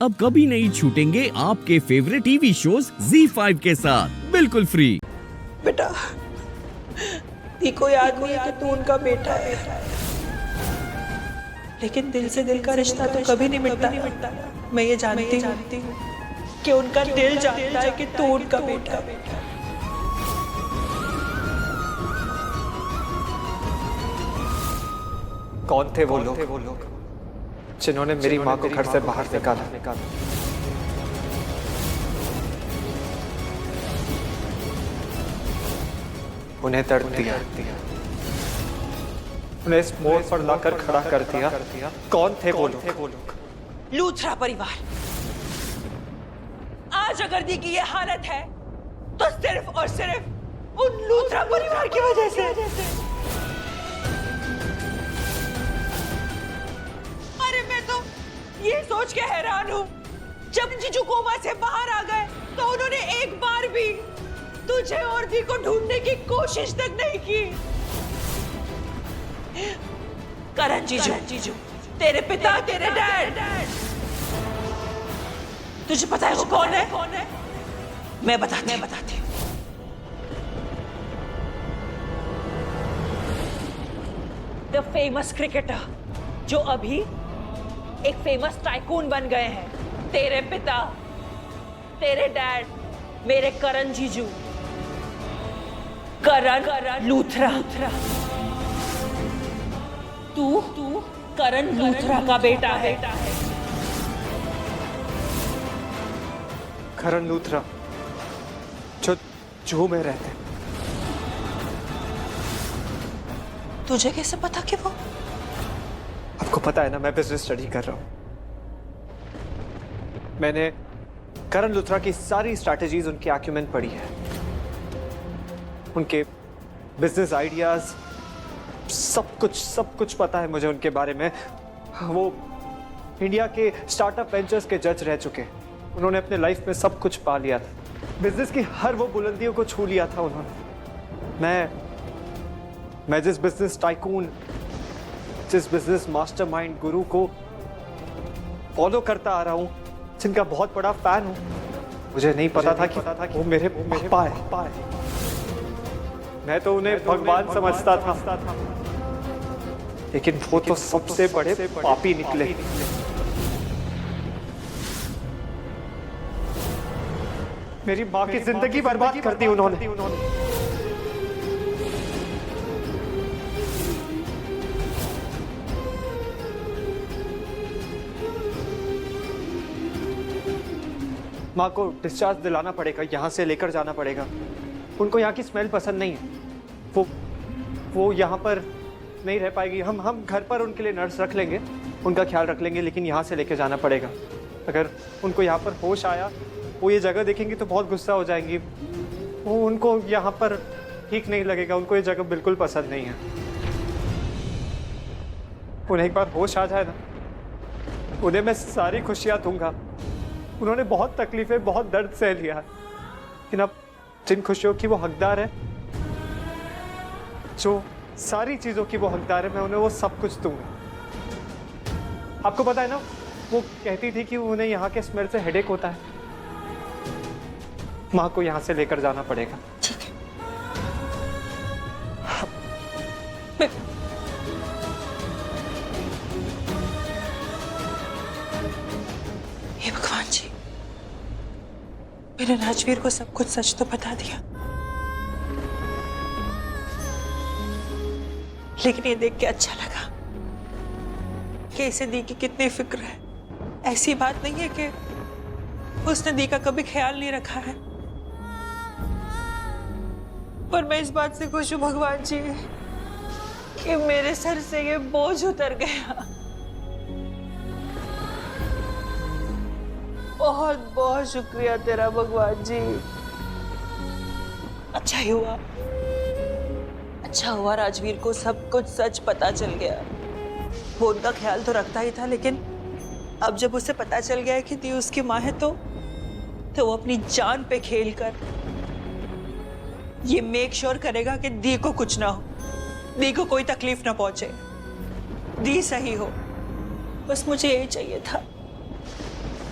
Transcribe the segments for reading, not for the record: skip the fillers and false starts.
अब कभी नहीं छूटेंगे आपके फेवरेट टीवी शोज ZEE5 के साथ बिल्कुल फ्री। बेटा, को याद नहीं है कि तू उनका बेटा है, लेकिन दिल से दिल का रिश्ता तो कभी नहीं मिटता। मैं ये जानती हूँ कि उनका दिल जानता है कि तू उनका बेटा है। कौन थे वो लोग जिन्होंने मेरी माँ को घर से बाहर निकाला? उन्हें दर्द दिया, उन्हें इस मोड़ पर लाकर खड़ा कर दिया। कौन थे वो लोग? लूथरा परिवार। आज अगर दी की ये हालत है तो सिर्फ और सिर्फ उन लूथरा परिवार की वजह से। अरे मैं तो ये सोच के हैरान हूँ, जब जीजू कोमा से बाहर आ गए तो उन्होंने एक बार भी तुझे और दी को ढूंढने की कोशिश तक नहीं की। करण जीजू, तेरे पिता, तेरे डैड, तुझे पता है वो कौन है? मैं बताती हूँ। द फेमस क्रिकेटर जो अभी एक फेमस टाइकून बन गए हैं। तेरे पिता, तेरे डैड, मेरे करण जीजू, करण लूथरा। तू करण लूथरा का बेटा है। करण लूथरा जो जू में रहते। तुझे कैसे पता कि वो? आपको पता है ना, मैं बिजनेस स्टडी कर रहा हूं। मैंने करण लूथरा की सारी स्ट्रैटेजीज, उनकी एक्यूमेन पढ़ी है, उनके बिजनेस आइडियाज, सब कुछ पता है मुझे उनके बारे में। वो इंडिया के स्टार्टअप वेंचर्स के जज रह चुके। उन्होंने अपने लाइफ में सब कुछ पा लिया था, बिजनेस की हर वो बुलंदियों को छू लिया था उन्होंने। मैं जिस बिजनेस टाइकून, जिस बिजनेस मास्टरमाइंड गुरु को फॉलो करता आ रहा हूं, जिनका बहुत बड़ा फैन हूं, मुझे नहीं पता था कि वो मेरे पापा है। मैं तो उन्हें भगवान समझता था, लेकिन वो तो सबसे बड़े पापी निकले। मेरी माँ की जिंदगी बर्बाद कर दी उन्होंने। माँ को डिस्चार्ज दिलाना पड़ेगा, यहाँ से लेकर जाना पड़ेगा। उनको यहाँ की स्मेल पसंद नहीं है। वो यहाँ पर नहीं रह पाएगी। हम घर पर उनके लिए नर्स रख लेंगे, उनका ख्याल रख लेंगे, लेकिन यहाँ से लेकर जाना पड़ेगा। अगर उनको यहाँ पर होश आया, वो ये जगह देखेंगी तो बहुत गुस्सा हो जाएंगी। वो उनको यहाँ पर ठीक नहीं लगेगा, उनको ये जगह बिल्कुल पसंद नहीं है। उन्हें एक बार होश आ जाए ना, उन्हें मैं सारी खुशियाँ दूंगा। उन्होंने बहुत तकलीफें, बहुत दर्द सह लिया, लेकिन अब जिन खुशियों की वो हकदार है, जो सारी चीज़ों की वो हकदार है, मैं उन्हें वो सब कुछ दूंगा। आपको पता है ना, वो कहती थी कि उन्हें यहाँ के स्मेल से हेडेक होता है। माँ को यहाँ से लेकर जाना पड़ेगा। ठीक है। हे भगवान जी, मैंने राजवीर को सब कुछ सच तो बता दिया, लेकिन ये देख के अच्छा लगा कि इसे दी की कितनी फिक्र है। ऐसी बात नहीं है कि उसने दी का कभी ख्याल नहीं रखा है, पर मैं इस बात से खुश हूं भगवान जी कि मेरे सर से ये बोझ उतर गया। बहुत बहुत शुक्रिया तेरा भगवान जी। अच्छा हुआ राजवीर को सब कुछ सच पता चल गया। वो उनका ख्याल तो रखता ही था, लेकिन अब जब उसे पता चल गया है कि दी उसकी माँ है, तो वो अपनी जान पे खेल कर ये मेक श्योर करेगा कि दी को कुछ ना हो, दी को कोई तकलीफ ना पहुंचे, दी सही हो। बस मुझे यही चाहिए था।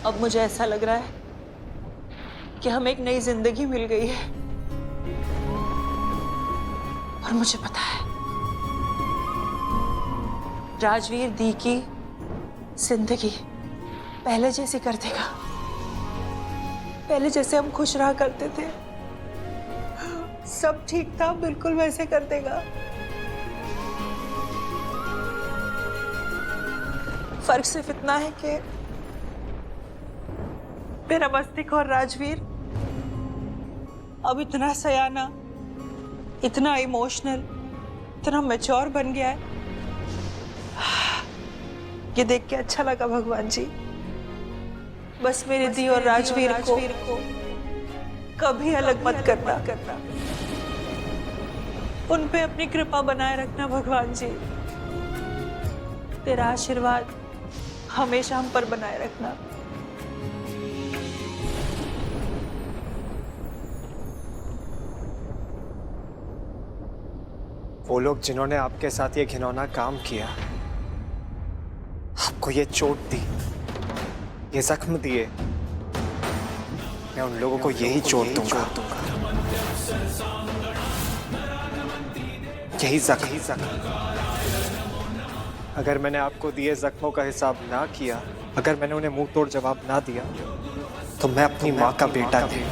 अब मुझे ऐसा लग रहा है कि हमें एक नई जिंदगी मिल गई है। और मुझे पता है राजवीर दी की जिंदगी पहले जैसी कर देगा। पहले जैसे हम खुश रहा करते थे, सब ठीक था, बिल्कुल वैसे कर देगा। फर्क सिर्फ इतना है कि मेरा मस्तिष्क और राजवीर अब इतना सयाना, इतना इमोशनल, इतना मैच्योर बन गया है। ये देख के अच्छा लगा भगवान जी। बस मेरे दी और राजवीर को कभी अलग मत करना। उन पे अपनी कृपा बनाए रखना भगवान जी। तेरा आशीर्वाद हमेशा हम पर बनाए रखना। वो लोग जिन्होंने आपके साथ ये घिनौना काम किया, आपको ये चोट दी, ये जख्म दिए, मैं उन लोगों को यही चोट दूंगा, यही जख्म। अगर मैंने आपको दिए जख्मों का हिसाब ना किया, अगर मैंने उन्हें मुंह तोड़ जवाब ना दिया, तो मैं अपनी माँ का बेटा नहीं।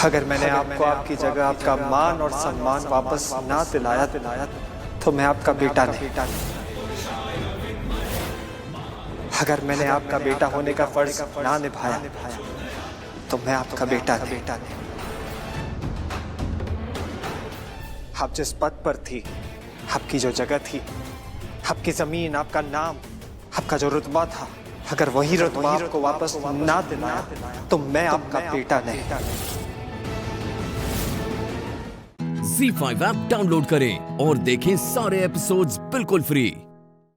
अगर मैंने आपको आपकी जगह आपका मान और सम्मान वापस ना दिलाया तो मैं आपका बेटा नहीं। अगर मैंने आपका बेटा होने का फर्ज ना निभाया तो मैं आपका बेटा नहीं। आप जिस पद पर थी, आपकी जो जगह थी, आपकी जमीन, आपका नाम, आपका जो रुतबा था, अगर वही रुतबा आपको वापस ना दिलाया तो मैं आपका बेटा नहीं। Z5 ऐप डाउनलोड करें और देखें सारे एपिसोड्स बिल्कुल फ्री।